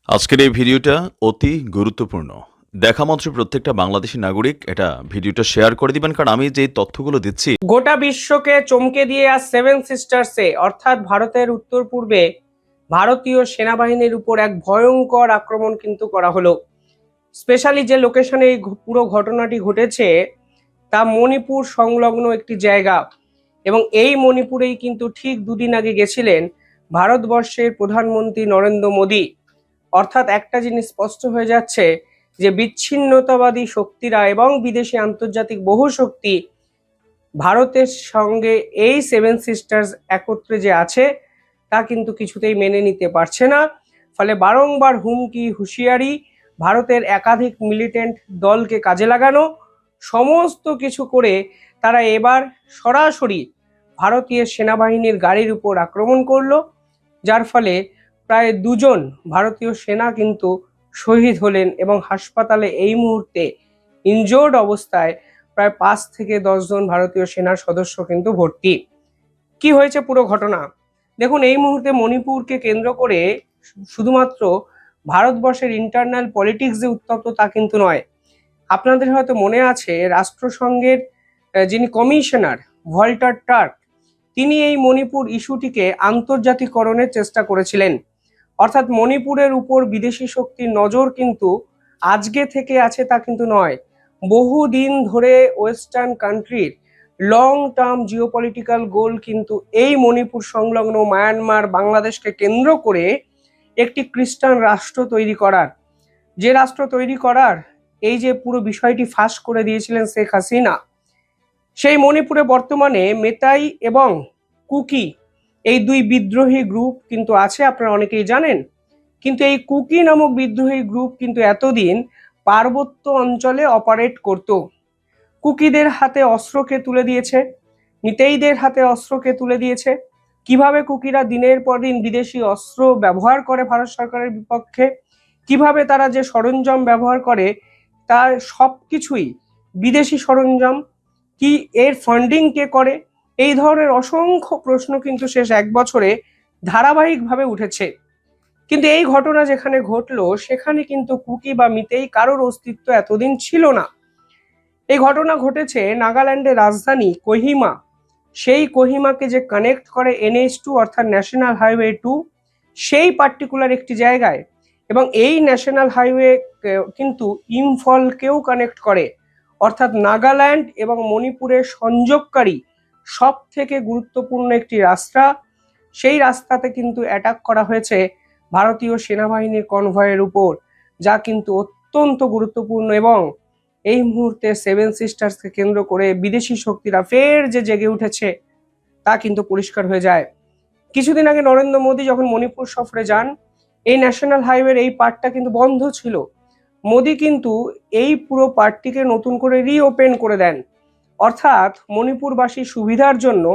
আজকের এই ভিডিওটা অতি গুরুত্বপূর্ণ। দেখা মাত্র প্রত্যেকটা বাংলাদেশী নাগরিক এটা ভিডিওটা শেয়ার করে দিবেন, কারণ আমি যে তথ্যগুলো দিচ্ছি গোটা বিশ্বকে চমকে দিয়ে আজ সেভেন সিস্টার্সে অর্থাৎ ভারতের উত্তর পূর্বে ভারতীয় সেনাবাহিনীর উপর এক ভয়ঙ্কর আক্রমণ কিন্তু করা হলো। স্পেশালি যে লোকেশনে এই পুরো ঘটনাটি ঘটেছে তা মণিপুর সংলগ্ন একটি জায়গা, এবং এই মণিপুরেই কিন্তু ঠিক দুদিন আগে গেছিলেন ভারতবর্ষের প্রধানমন্ত্রী নরেন্দ্র মোদী। অর্থাৎ একটা জিনিস স্পষ্ট হয়ে যাচ্ছে যে বিচ্ছিন্নতাবাদী শক্তিরা এবং বিদেশি আন্তর্জাতিক বহু শক্তি ভারতের সঙ্গে এই সেভেন সিস্টার্স একত্রে যে আছে তা কিন্তু কিছুতেই মেনে নিতে পারছে না। ফলে বারংবার হুমকি হুঁশিয়ারি, ভারতের একাধিক মিলিটেন্ট দলকে কাজে লাগানো, সমস্ত কিছু করে তারা এবার সরাসরি ভারতীয় সেনাবাহিনীর গাড়ির উপর আক্রমণ করলো, যার ফলে প্রায় দুজন ভারতীয় সেনা কিন্তু শহীদ হলেন এবং হাসপাতালে এই মুহূর্তে ইনজোর্ড অবস্থায় প্রায় 5 থেকে 10 জন ভারতীয় সেনার সদস্য কিন্তু ভর্তি। কি হয়েছে পুরো ঘটনা দেখুন। এই মুহূর্তে মণিপুরকে কেন্দ্র করে শুধুমাত্র ভারতবর্ষের ইন্টারনাল পলিটিক্স যে উত্তপ্ত তা কিন্তু নয়। আপনাদের হয়তো মনে আছে রাষ্ট্রসংঘের যিনি কমিশনার ভল্টার টার্ক, তিনি এই মণিপুর ইস্যুটিকে আন্তর্জাতিকরণের চেষ্টা করেছিলেন। অর্থাৎ মণিপুরের উপর বিদেশি শক্তির নজর কিন্তু আজকে থেকে আছে তা কিন্তু নয়, বহুদিন ধরে ওয়েস্টার্ন কান্ট্রির লং টার্ম জিওপলিটিক্যাল গোল কিন্তু এই মণিপুর সংলগ্ন মায়ানমার বাংলাদেশকে কেন্দ্র করে একটি খ্রিস্টান রাষ্ট্র তৈরি করার, যে রাষ্ট্র তৈরি করার এই যে পুরো বিষয়টি ফাঁস করে দিয়েছিলেন শেখ হাসিনা। সেই মণিপুরে বর্তমানে মেতাই এবং কুকি এই দুই বিদ্রোহী গ্রুপ কিন্তু আছে, আপনারা অনেকেই জানেন। কিন্তু এই কুকি নামক বিদ্রোহী গ্রুপ কিন্তু এতদিন পার্বত্য অঞ্চলে অপারেট করত। কুকিদের হাতে অস্ত্রকে তুলে দিয়েছে, মিতেইদের হাতে অস্ত্রকে তুলে দিয়েছে। কিভাবে কুকিরা দিনের পর দিন বিদেশি অস্ত্র ব্যবহার করে ভারত সরকারের বিপক্ষে, কিভাবে তারা যে সরঞ্জাম ব্যবহার করে তার সবকিছুই বিদেশি সরঞ্জাম, কি এর ফান্ডিং কে করে, এই ধরনের অসংখ্য প্রশ্ন কিন্তু শেষ 1 বছরে ধারাবাহিকভাবে উঠেছে। কিন্তু এই ঘটনা যেখানে ঘটলো সেখানে কিন্তু কুকি বা মিতেই কারোর অস্তিত্ব এতদিন ছিল না। এই ঘটনা ঘটেছে নাগাল্যান্ডের রাজধানী কোহিমা, সেই কোহিমাকে যে কানেক্ট করে NH2 অর্থাৎ ন্যাশনাল হাইওয়ে 2, সেই পার্টিকুলার একটি জায়গায়। এবং এই ন্যাশনাল হাইওয়ে কিন্তু ইম্ফলকেও কানেক্ট করে, অর্থাৎ নাগাল্যান্ড এবং মণিপুরের সংযোগকারী সব থেকে গুরুত্বপূর্ণ একটি রাস্তা। সেই রাস্তাতে কিন্তু অ্যাটাক করা হয়েছে ভারতীয় সেনাবাহিনীর কনভয়ের উপর, যা কিন্তু অত্যন্ত গুরুত্বপূর্ণ। এবং এই মুহূর্তে সেভেন সিস্টার্সকে কেন্দ্র করে বিদেশি শক্তিরা ফের যে জেগে উঠেছে তা কিন্তু পরিষ্কার হয়ে যায়। কিছুদিন আগে নরেন্দ্র মোদী যখন মণিপুর সফরে যান, এই ন্যাশনাল হাইওয়ের এই পার্টটা কিন্তু বন্ধ ছিল। মোদী কিন্তু এই পুরো পার্টটিকে নতুন করে রিওপেন করে দেন, অর্থাৎ মণিপুরবাসীর সুবিধার জন্য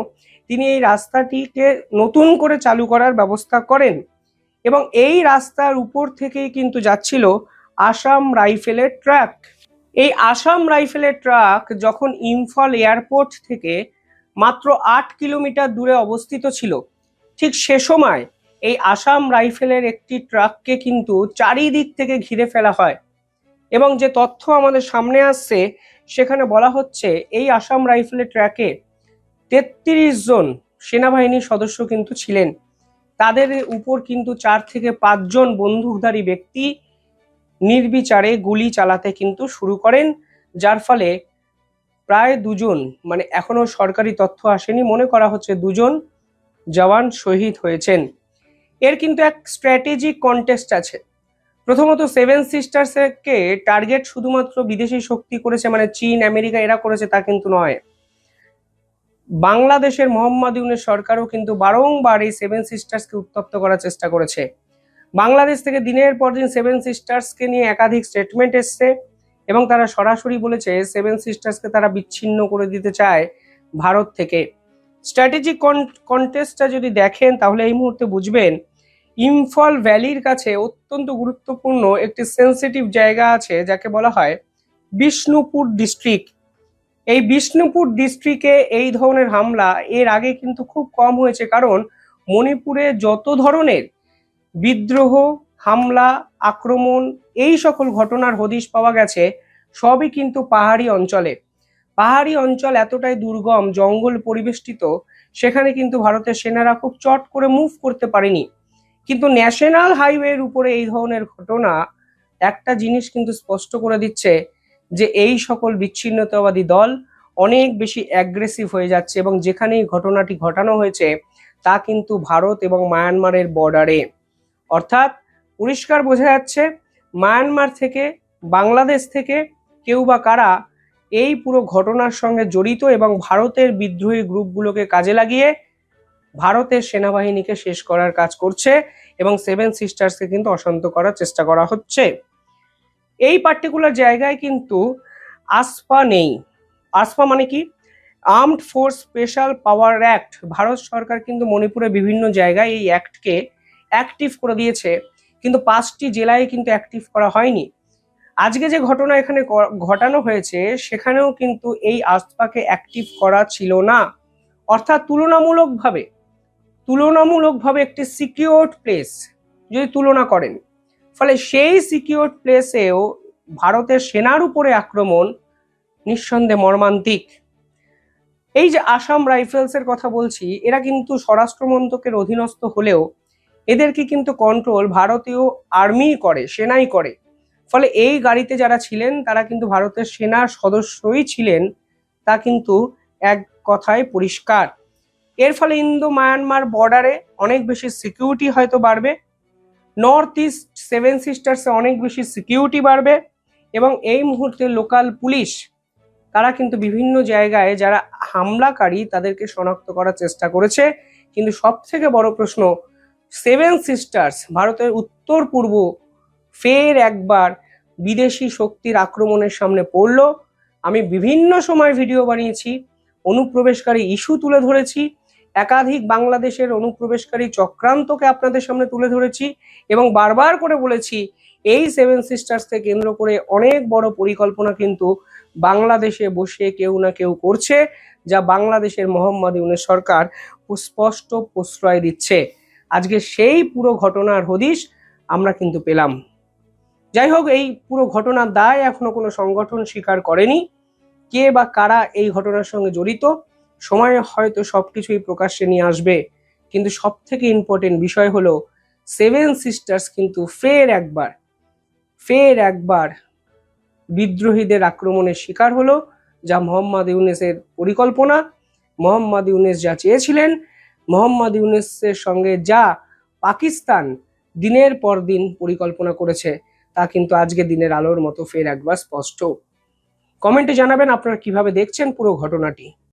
তিনি এই রাস্তাটিকে নতুন করে চালু করার ব্যবস্থা করেন। এবং এই রাস্তার উপর থেকেই কিন্তু যাচ্ছিল আসাম রাইফেলের ট্রাক। এই আসাম রাইফেলের ট্রাক যখন ইম্ফল এয়ারপোর্ট থেকে মাত্র 8 কিলোমিটার দূরে অবস্থিত ছিল, ঠিক সে সময় এই আসাম রাইফেলের একটি ট্রাককে কিন্তু চারিদিক থেকে ঘিরে ফেলা হয়। এবং যে তথ্য আমাদের সামনে আসছে সেখানে বলা হচ্ছে এই আসাম রাইফেলের ট্র্যাকে 33 জন সেনাবাহিনীর সদস্য কিন্তু ছিলেন। তাদের উপর কিন্তু 4 থেকে 5 জন বন্দুকধারী ব্যক্তি নির্বিচারে গুলি চালাতে কিন্তু শুরু করেন, যার ফলে প্রায় 2 জন, মানে এখনো সরকারি তথ্য আসেনি, মনে করা হচ্ছে 2 জন জওয়ান শহীদ হয়েছেন। এর কিন্তু এক স্ট্র্যাটেজিক কন্টেস্ট আছে। প্রথমত সেভেন সিস্টার্সকে টার্গেট শুধুমাত্র বিদেশি শক্তি করেছে, মানে চীন আমেরিকা এরা করেছে তা কিন্তু নয়। বাংলাদেশের মোহাম্মদ ইউনূস সরকারও কিন্তু বারংবার এই সেভেন সিস্টার্সকে উত্তপ্ত করার চেষ্টা করেছে। বাংলাদেশ থেকে দিনের পর দিন সেভেন সিস্টার্সকে নিয়ে একাধিক স্টেটমেন্ট এসছে এবং তারা সরাসরি বলেছে সেভেন সিস্টার্সকে তারা বিচ্ছিন্ন করে দিতে চায় ভারত থেকে। স্ট্র্যাটেজিক কন্টেস্টটা যদি দেখেন তাহলে এই মুহূর্তে বুঝবেন ইম্ফল ভ্যালির কাছে অত্যন্ত গুরুত্বপূর্ণ একটি সেন্সিটিভ জায়গা আছে যাকে বলা হয় বিষ্ণুপুর ডিস্ট্রিক্ট। এই বিষ্ণুপুর ডিস্ট্রিক্টে এই ধরনের হামলা এর আগে কিন্তু খুব কম হয়েছে, কারণ মণিপুরে যত ধরনের বিদ্রোহ হামলা, আক্রমণ, এই সকল ঘটনার হদিশ পাওয়া গেছে সবই কিন্তু পাহাড়ি অঞ্চলে। পাহাড়ি অঞ্চল এতটাই দুর্গম, জঙ্গল পরিবেষ্টিত, সেখানে কিন্তু ভারতের সেনারা খুব চট করে মুভ করতে পারেনি। কিন্তু ন্যাশনাল হাইওয়ের উপরে এই ধরনের ঘটনা একটা জিনিস কিন্তু স্পষ্ট করে দিচ্ছে যে এই সকল বিচ্ছিন্নতাবাদী দল অনেক বেশি অ্যাগ্রেসিভ হয়ে যাচ্ছে, এবং যেখানেই ঘটনাটি ঘটানো হয়েছে তা কিন্তু ভারত এবং মায়ানমারের বর্ডারে। অর্থাৎ পরিষ্কার বোঝা যাচ্ছে মায়ানমার থেকে, বাংলাদেশ থেকে কেউ বা কারা এই পুরো ঘটনার সঙ্গে জড়িত, এবং ভারতের বিদ্রোহী গ্রুপগুলোকে কাজে লাগিয়ে ভারতের সেনাবাহিনীকে শেষ করার কাজ করছে, এবং সেভেন সিস্টার্সকে কিন্তু অশান্ত করার চেষ্টা করা হচ্ছে। এই পার্টিকুলার জায়গায় কিন্তু আসপা নেই। আসপা মানে কি? Armed force special power act. Bharat সরকার কিন্তু মণিপুরে বিভিন্ন জায়গায় এই অ্যাক্টকে অ্যাক্টিভ করে দিয়েছে, কিন্তু 5টি জেলায় কিন্তু অ্যাক্টিভ করা হয়নি। আজকে যে ঘটনা এখানে ঘটানো হয়েছে সেখানেও কিন্তু এই আসপাকে অ্যাক্টিভ করা ছিল না। অর্থাৎ তুলনামূলকভাবে একটি সিকিউরড প্লেস যদি তুলনা করেন, ফলে সেই সিকিউরড প্লেসেও ভারতের সেনার উপরে আক্রমণ নিঃসন্দেহে মর্মান্তিক। এই যে আসাম রাইফেলসের কথা বলছি, এরা কিন্তু স্বরাষ্ট্র মন্ত্রকের অধীনস্থ হলেও এদেরকে কিন্তু কন্ট্রোল ভারতীয় আর্মি করে, সেনাই করে। ফলে এই গাড়িতে যারা ছিলেন তারা কিন্তু ভারতের সেনার সদস্যই ছিলেন, তা কিন্তু এক কথায় পরিষ্কার। এর ফলে ইন্দো মায়ানমার বর্ডারে অনেক বেশি সিকিউরিটি হয়তো বাড়বে, নর্থ ইস্ট সেভেন সিস্টার্সে অনেক বেশি সিকিউরিটি বাড়বে, এবং এই মুহূর্তে লোকাল পুলিশ তারা কিন্তু বিভিন্ন জায়গায় যারা হামলাকারী তাদেরকে শনাক্ত করার চেষ্টা করেছে। কিন্তু সব থেকে বড় প্রশ্ন, সেভেন সিস্টার্স ভারতের উত্তর পূর্ব ফের একবার বিদেশি শক্তির আক্রমণের সামনে পড়ল। আমি বিভিন্ন সময় ভিডিও বানিয়েছি, অনুপ্রবেশকারী ইস্যু তুলে ধরেছি, একাধিক বাংলাদেশের অনুপ্রবেশকারী চক্রান্তকে আপনাদের সামনে তুলে ধরেছি, এবং বারবার করে বলেছি এই সেভেন সিস্টার্সকে কেন্দ্র করে অনেক বড় পরিকল্পনা কিন্তু বাংলাদেশে বসে কেউ না কেউ করছে, যা বাংলাদেশের মোহাম্মদ ইউনূস সরকার স্পষ্ট প্রশ্রয় দিচ্ছে। আজকে সেই পুরো ঘটনার হদিশ আমরা কিন্তু পেলাম। যাই হোক, এই পুরো ঘটনার দায় এখনো কোনো সংগঠন স্বীকার করেনি। কে বা কারা এই ঘটনার সঙ্গে জড়িত, সময় হয়তো সবকিছুই প্রকাশ্যে নিয়ে আসবে। কিন্তু সব থেকে ইম্পর্টেন্ট বিষয় হলো সেভেন সিস্টার্স কিন্তু ফের একবার বিদ্রোহীদের আক্রমণের শিকার হলো, যা মোহাম্মদ ইউনূসের পরিকল্পনা। মোহাম্মদ ইউনূস যা চেয়েছিলেন, মোহাম্মদ ইউনূসের সঙ্গে যা পাকিস্তান দিনের পর দিন পরিকল্পনা করেছে, তা কিন্তু আজকে দিনের আলোর মতো ফের একবার স্পষ্ট। কমেন্টে জানাবেন আপনারা কিভাবে দেখছেন পুরো ঘটনাটি।